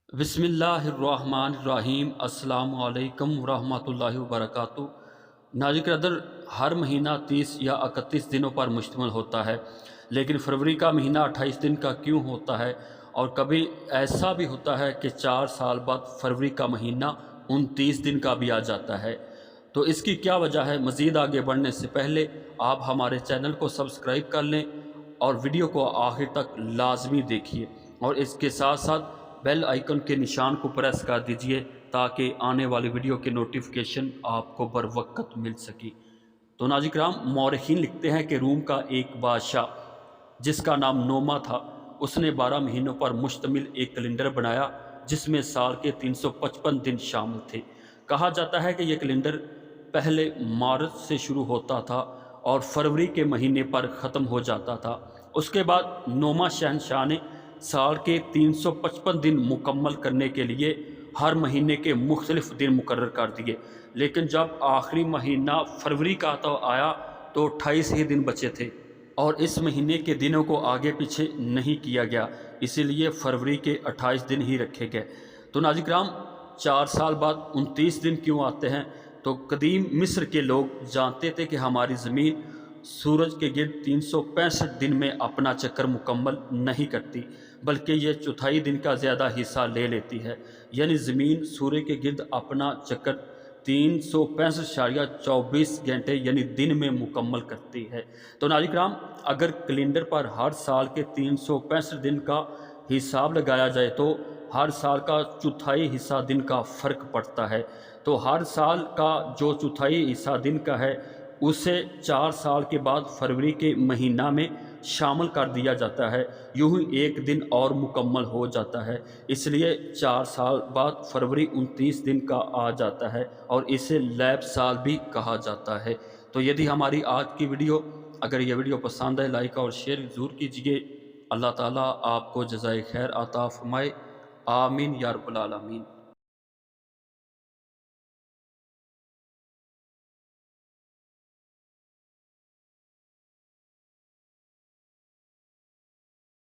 बिस्मिल्लाहिर्रहमानिर्रहीम। अस्सलाम वालेकुम रहमतुल्लाहि वबरकातुहू। नाज़रीन क़दर, हर महीना 30 या 31 दिनों पर मुश्तमिल होता है, लेकिन फरवरी का महीना 28 दिन का क्यों होता है? और कभी ऐसा भी होता है कि 4 साल बाद फरवरी का महीना 29 दिन का भी आ जाता है। तो इसकी क्या वजह है? मज़ीद आगे बढ़ने से पहले आप हमारे चैनल को सब्सक्राइब कर लें और वीडियो को आखिर तक लाजमी देखिए, और इसके साथ साथ बेल आइकन के निशान को प्रेस कर दीजिए ताकि आने वाली वीडियो के नोटिफिकेशन आपको बर वक्त मिल सके। तो नाज़रीन किराम, मौरखीन लिखते हैं कि रूम का एक बादशाह जिसका नाम नोमा था, उसने 12 महीनों पर मुश्तमिल एक कैलेंडर बनाया जिसमें साल के 355 दिन शामिल थे। कहा जाता है कि यह कैलेंडर पहले मार्च से शुरू होता था और फरवरी के महीने पर ख़त्म हो जाता था। उसके बाद नोमा शहनशाह ने साल के 355 दिन मुकम्मल करने के लिए हर महीने के मुख्तलिफ दिन मुकर्रर कर दिए, लेकिन जब आखिरी महीना फरवरी का तो आया तो 28 ही दिन बचे थे और इस महीने के दिनों को आगे पीछे नहीं किया गया, इसीलिए फरवरी के 28 दिन ही रखे गए। तो नाज़रीन किराम, 4 साल बाद 29 दिन क्यों आते हैं? तो कदीम मिस्र के लोग जानते थे कि हमारी ज़मीन सूरज के गिर्द 365 दिन में अपना चक्कर मुकम्मल नहीं करती, बल्कि यह चौथाई दिन का ज़्यादा हिस्सा ले लेती है। यानी ज़मीन सूर्य के गिर्द अपना चक्कर 365.24 घंटे यानी दिन में मुकम्मल करती है। तो नाज़रीन किराम, अगर कैलेंडर पर हर साल के 365 दिन का हिसाब लगाया जाए तो हर साल का चौथाई हिस्सा दिन का फ़र्क पड़ता है। तो हर साल का जो चौथाई हिस्सा दिन का है उसे 4 साल के बाद फरवरी के महीना में शामिल कर दिया जाता है। यूँ ही एक दिन और मुकम्मल हो जाता है, इसलिए 4 साल बाद फरवरी 29 दिन का आ जाता है और इसे लैप साल भी कहा जाता है। तो यदि हमारी आज की वीडियो, अगर यह वीडियो पसंद है, लाइक और शेयर ज़रूर कीजिए। अल्लाह ताला आपको जज़ाए खैर अता फ़रमाए। आमीन या रब्बल आलमीन।